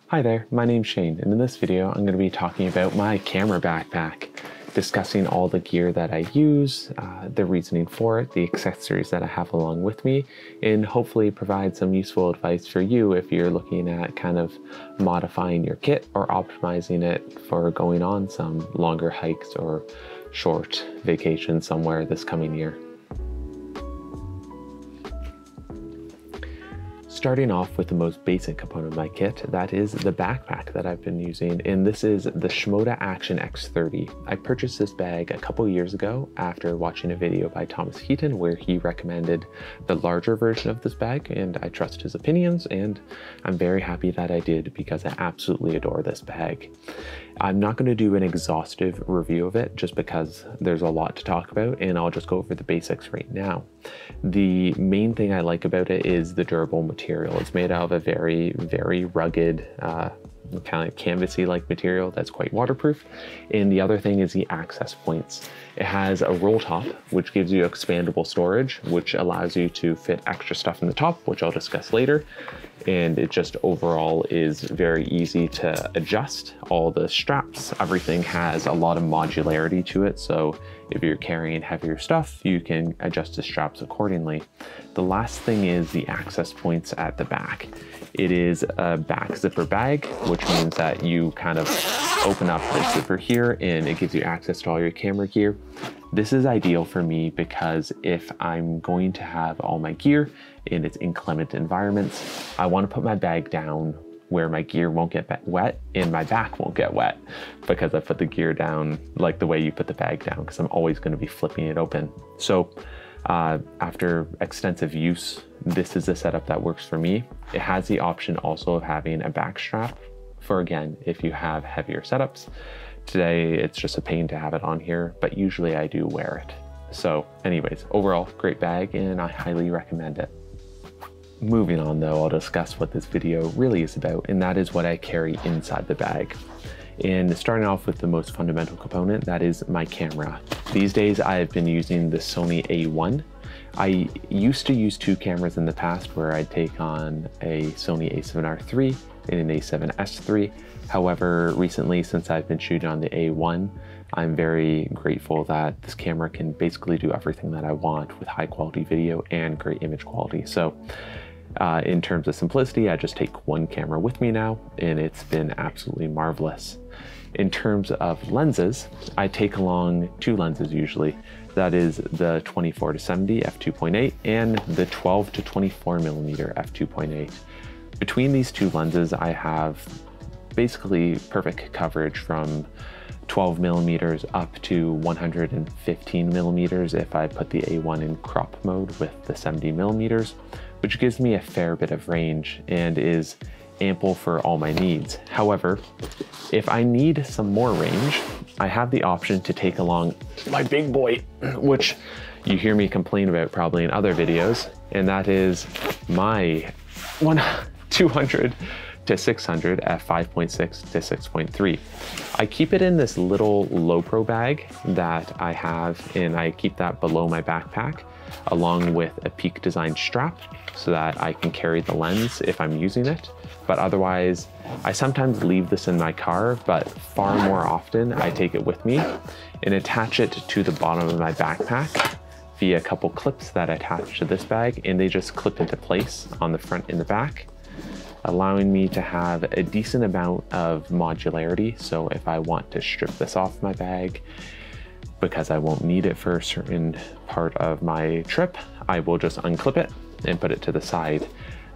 Hi there, my name's Shane, and in this video I'm going to be talking about my camera backpack, discussing all the gear that I use, the reasoning for it, the accessories that I have along with me, and hopefully provide some useful advice for you if you're looking at kind of modifying your kit or optimizing it for going on some longer hikes or short vacations somewhere this coming year. Starting off with the most basic component of my kit, that is the backpack that I've been using, and this is the Shimoda Action X30. I purchased this bag a couple years ago after watching a video by Thomas Heaton where he recommended the larger version of this bag, and I trust his opinions, and I'm very happy that I did because I absolutely adore this bag. I'm not going to do an exhaustive review of it just because there's a lot to talk about, and I'll just go over the basics right now. The main thing I like about it is the durable material. It's made out of a very, very rugged, kind of canvasy like material that's quite waterproof. And the other thing is the access points. It has a roll top, which gives you expandable storage, which allows you to fit extra stuff in the top, which I'll discuss later. And it just overall is very easy to adjust. All the straps, everything has a lot of modularity to it. So if you're carrying heavier stuff, you can adjust the straps accordingly. The last thing is the access points at the back. It is a back zipper bag, which means that you kind of open up the zipper here and it gives you access to all your camera gear. This is ideal for me because if I'm going to have all my gear in its inclement environments, I want to put my bag down where my gear won't get wet and my back won't get wet because I put the gear down like the way you put the bag down, because I'm always going to be flipping it open. So after extensive use, this is the setup that works for me. It has the option also of having a back strap for, again, if you have heavier setups. Today, it's just a pain to have it on here, but usually I do wear it. So anyways, overall, great bag, and I highly recommend it. Moving on though, I'll discuss what this video really is about, and that is what I carry inside the bag. And starting off with the most fundamental component, that is my camera. These days I've been using the Sony A1. I used to use two cameras in the past where I'd take on a Sony A7R III and an A7S III. However, recently, since I've been shooting on the A1, I'm very grateful that this camera can basically do everything that I want with high quality video and great image quality. So in terms of simplicity, I just take one camera with me now, and it's been absolutely marvelous. In terms of lenses, I take along two lenses usually. That is the 24-70 f2.8 and the 12-24mm f2.8. Between these two lenses, I have basically perfect coverage from 12mm up to 115mm if I put the A1 in crop mode with the 70mm, which gives me a fair bit of range and is ample for all my needs. However, if I need some more range, I have the option to take along my big boy, which you hear me complain about probably in other videos, and that is my 200 to 600 at 5.6 to 6.3. I keep it in this little Lowepro bag that I have, and I keep that below my backpack along with a Peak Design strap so that I can carry the lens if I'm using it. But otherwise, I sometimes leave this in my car, but far more often I take it with me and attach it to the bottom of my backpack via a couple clips that I attach to this bag, and they just clip into place on the front and the back, allowing me to have a decent amount of modularity. So if I want to strip this off my bag because I won't need it for a certain part of my trip, I will just unclip it and put it to the side.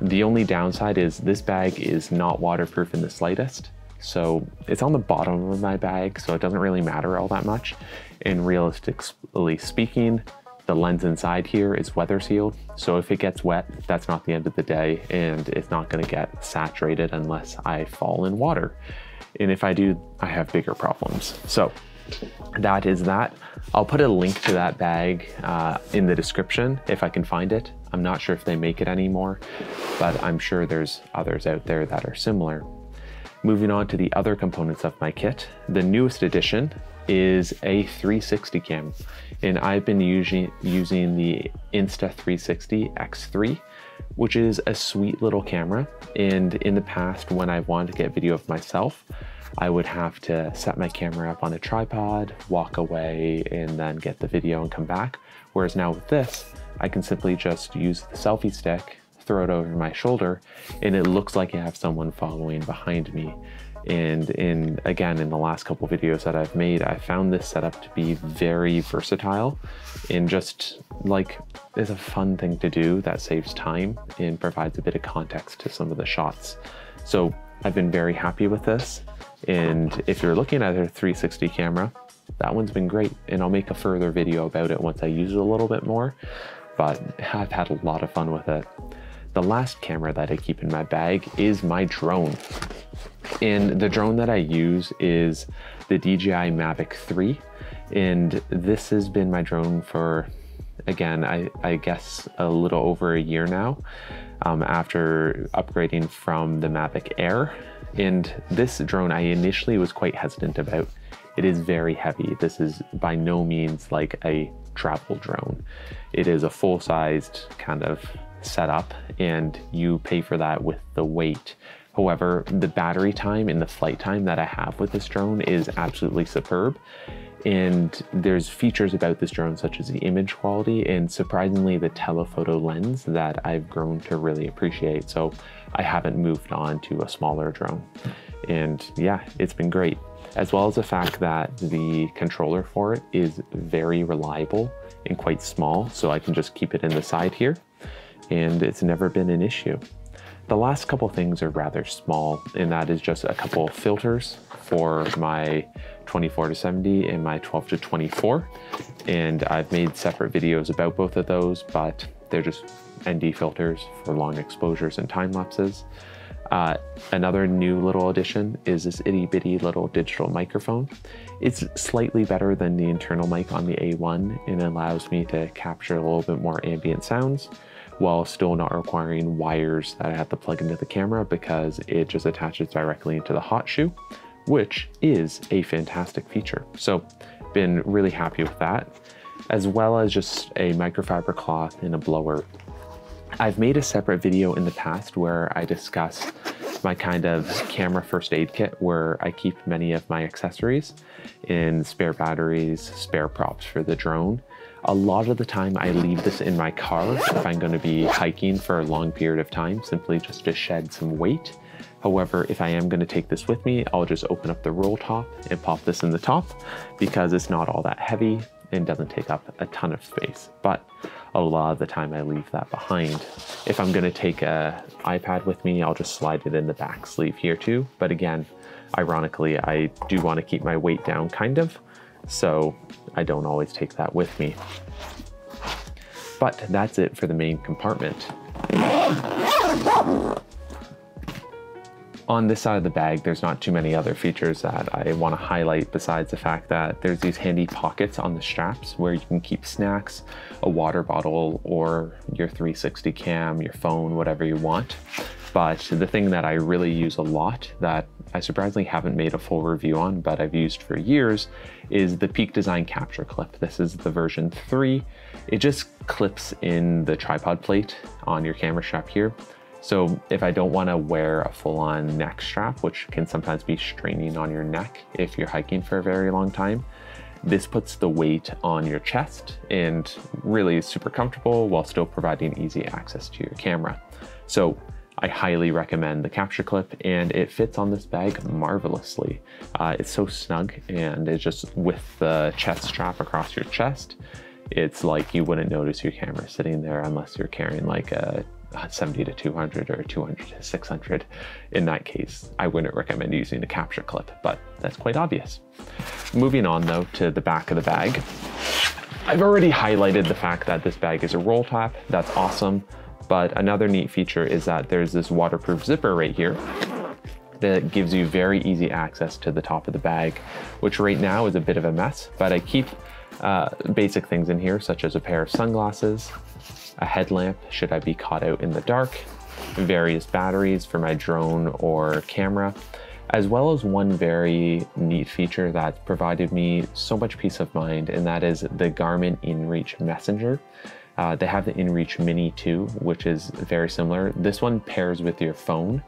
The only downside is this bag is not waterproof in the slightest. So it's on the bottom of my bag, so it doesn't really matter all that much. And realistically speaking, the lens inside here is weather sealed. So if it gets wet, that's not the end of the day, and it's not gonna get saturated unless I fall in water. And if I do, I have bigger problems. So that is that. I'll put a link to that bag in the description if I can find it. I'm not sure if they make it anymore, but I'm sure there's others out there that are similar. Moving on to the other components of my kit, the newest addition is a 360 cam, and I've been using the Insta 360 X3. which is a sweet little camera. And in the past, when I wanted to get video of myself, I would have to set my camera up on a tripod, walk away, and then get the video and come back. Whereas now with this, I can simply just use the selfie stick, throw it over my shoulder, and it looks like I have someone following behind me. And again, in the last couple videos that I've made, I found this setup to be very versatile and just like is a fun thing to do that saves time and provides a bit of context to some of the shots. So I've been very happy with this. And if you're looking at a 360 camera, that one's been great. And I'll make a further video about it once I use it a little bit more, but I've had a lot of fun with it. The last camera that I keep in my bag is my drone. And the drone that I use is the DJI Mavic 3. And this has been my drone for, again, I guess a little over a year now, after upgrading from the Mavic Air. And this drone I initially was quite hesitant about. It is very heavy. This is by no means like a travel drone. It is a full-sized kind of setup, and you pay for that with the weight. However, the battery time and the flight time that I have with this drone is absolutely superb. And there's features about this drone such as the image quality and surprisingly the telephoto lens that I've grown to really appreciate. So I haven't moved on to a smaller drone. And yeah, it's been great. As well as the fact that the controller for it is very reliable and quite small. So I can just keep it in the side here and it's never been an issue. The last couple things are rather small, and that is just a couple of filters for my 24-70 and my 12-24. And I've made separate videos about both of those, but they're just ND filters for long exposures and time lapses. Another new little addition is this itty bitty little digital microphone. It's slightly better than the internal mic on the A1 and allows me to capture a little bit more ambient sounds while still not requiring wires that I have to plug into the camera because it just attaches directly into the hot shoe, which is a fantastic feature. So been really happy with that, as well as just a microfiber cloth and a blower. I've made a separate video in the past where I discuss my kind of camera first aid kit where I keep many of my accessories in spare batteries, spare props for the drone. A lot of the time I leave this in my car if I'm going to be hiking for a long period of time, simply just to shed some weight. However, if I am going to take this with me, I'll just open up the roll top and pop this in the top because it's not all that heavy and doesn't take up a ton of space. But a lot of the time I leave that behind. If I'm going to take a iPad with me, I'll just slide it in the back sleeve here too. But again, ironically, I do want to keep my weight down kind of, so I don't always take that with me. But that's it for the main compartment. On this side of the bag, there's not too many other features that I want to highlight besides the fact that there's these handy pockets on the straps where you can keep snacks, a water bottle, or your 360 cam, your phone, whatever you want. But the thing that I really use a lot that I surprisingly haven't made a full review on, but I've used for years, is the Peak Design capture clip. This is the version 3. It just clips in the tripod plate on your camera strap here. So if I don't want to wear a full-on neck strap, which can sometimes be straining on your neck if you're hiking for a very long time, this puts the weight on your chest and really is super comfortable while still providing easy access to your camera. So I highly recommend the capture clip, and it fits on this bag marvelously. It's so snug, and it's just with the chest strap across your chest, it's like you wouldn't notice your camera sitting there unless you're carrying like a 70-200 or 200-600. In that case, I wouldn't recommend using a capture clip, but that's quite obvious. Moving on though to the back of the bag. I've already highlighted the fact that this bag is a roll top. That's awesome. But another neat feature is that there's this waterproof zipper right here that gives you very easy access to the top of the bag, which right now is a bit of a mess, but I keep basic things in here, such as a pair of sunglasses, a headlamp should I be caught out in the dark, various batteries for my drone or camera, as well as one very neat feature that's provided me so much peace of mind, and that is the Garmin inReach Messenger. They have the inReach Mini 2, which is very similar. This one pairs with your phone,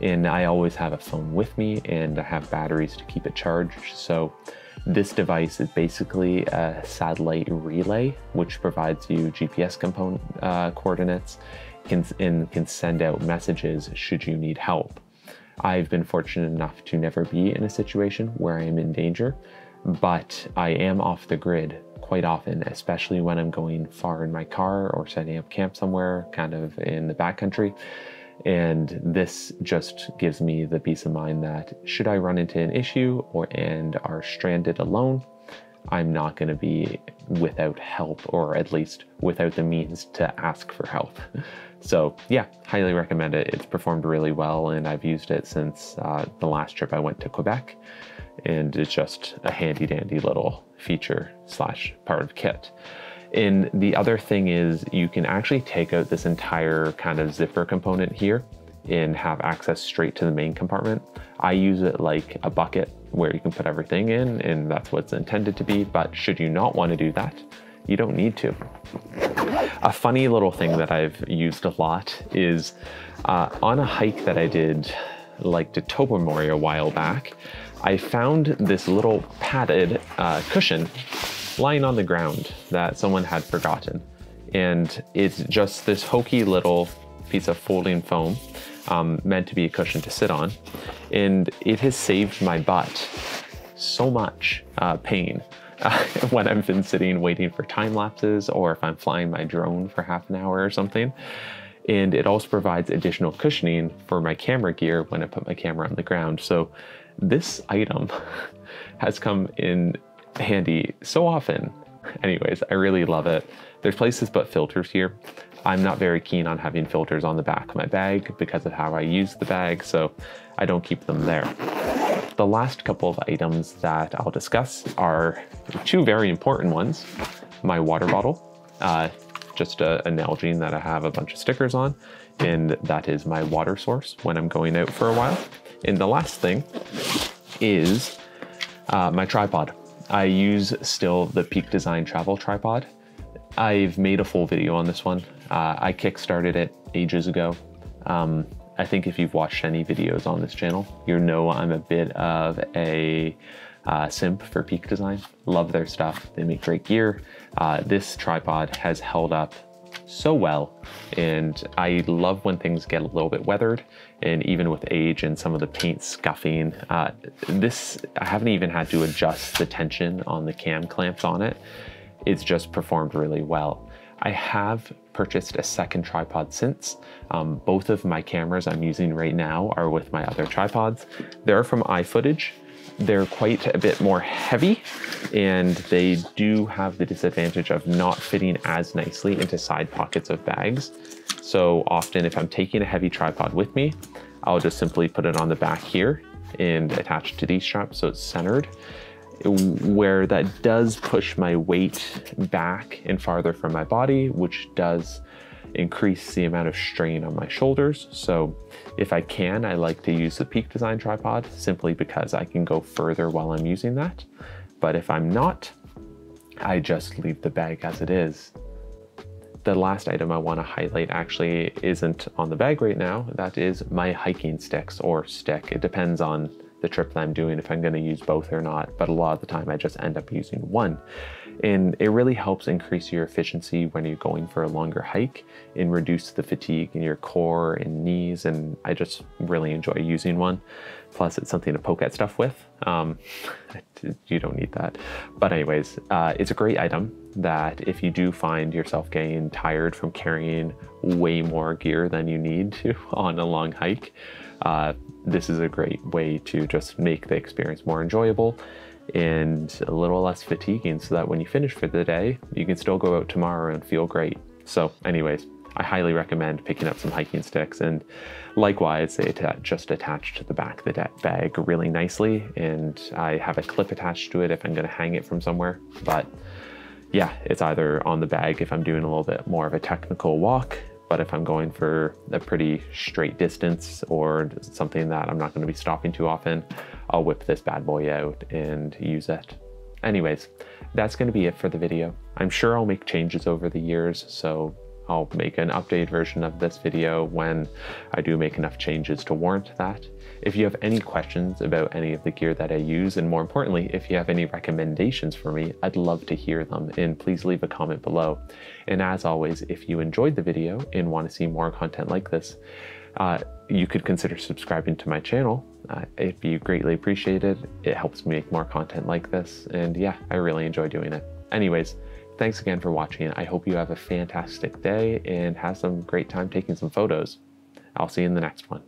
and I always have a phone with me, and I have batteries to keep it charged. So this device is basically a satellite relay, which provides you GPS coordinates and can send out messages should you need help. I've been fortunate enough to never be in a situation where I am in danger, but I am off the grid quite often, especially when I'm going far in my car or setting up camp somewhere kind of in the backcountry. And this just gives me the peace of mind that should I run into an issue and are stranded alone, I'm not going to be without help, or at least without the means to ask for help. So yeah, highly recommend it. It's performed really well, and I've used it since the last trip I went to Quebec, and it's just a handy dandy little feature slash part of kit. And the other thing is you can actually take out this entire kind of zipper component here and have access straight to the main compartment. I use it like a bucket where you can put everything in, and that's what's intended to be. But should you not want to do that, you don't need to. A funny little thing that I've used a lot is on a hike that I did like to Tobermory a while back, I found this little padded cushion lying on the ground that someone had forgotten. And it's just this hokey little piece of folding foam meant to be a cushion to sit on. And it has saved my butt so much pain when I've been sitting waiting for time lapses, or if I'm flying my drone for half an hour or something. And it also provides additional cushioning for my camera gear when I put my camera on the ground. So this item has come in handy so often. Anyways, I really love it. There's places to put filters here. I'm not very keen on having filters on the back of my bag because of how I use the bag, so I don't keep them there. The last couple of items that I'll discuss are two very important ones. My water bottle, just a Nalgene that I have a bunch of stickers on, and that is my water source when I'm going out for a while. And the last thing is my tripod. I use still the Peak Design travel tripod. I've made a full video on this one. I kickstarted it ages ago. I think if you've watched any videos on this channel, you know I'm a bit of a simp for Peak Design. Love their stuff. They make great gear. This tripod has held up so well, and I love when things get a little bit weathered, and even with age and some of the paint scuffing, I haven't even had to adjust the tension on the cam clamps on it. It's just performed really well. I have purchased a second tripod since. Both of my cameras I'm using right now are with my other tripods. They're from iFootage. They're quite a bit more heavy, and they do have the disadvantage of not fitting as nicely into side pockets of bags. So often if I'm taking a heavy tripod with me, I'll just simply put it on the back here and attach it to these straps so it's centered, where that does push my weight back and farther from my body, which does increase the amount of strain on my shoulders. So if I can, I like to use the Peak Design tripod simply because I can go further while I'm using that. But if I'm not, I just leave the bag as it is. The last item I want to highlight actually isn't on the bag right now. That is my hiking sticks, or stick. It depends on the trip that I'm doing if I'm going to use both or not, but a lot of the time I just end up using one. And it really helps increase your efficiency when you're going for a longer hike and reduce the fatigue in your core and knees, and I just really enjoy using one. Plus it's something to poke at stuff with. You don't need that. But anyways, it's a great item that if you do find yourself getting tired from carrying way more gear than you need to on a long hike, this is a great way to just make the experience more enjoyable and a little less fatiguing, so that when you finish for the day, you can still go out tomorrow and feel great. So anyways, I highly recommend picking up some hiking sticks, and likewise, they just attach to the back of the bag really nicely, and I have a clip attached to it if I'm going to hang it from somewhere. But yeah, it's either on the bag if I'm doing a little bit more of a technical walk, but if I'm going for a pretty straight distance or something that I'm not going to be stopping too often, I'll whip this bad boy out and use it. Anyways, that's going to be it for the video. I'm sure I'll make changes over the years, so I'll make an updated version of this video when I do make enough changes to warrant that. If you have any questions about any of the gear that I use, and more importantly, if you have any recommendations for me, I'd love to hear them, and please leave a comment below. And as always, if you enjoyed the video and want to see more content like this, you could consider subscribing to my channel. It'd be greatly appreciated. It helps me make more content like this, and yeah, I really enjoy doing it. Anyways, thanks again for watching. I hope you have a fantastic day and have some great time taking some photos. I'll see you in the next one.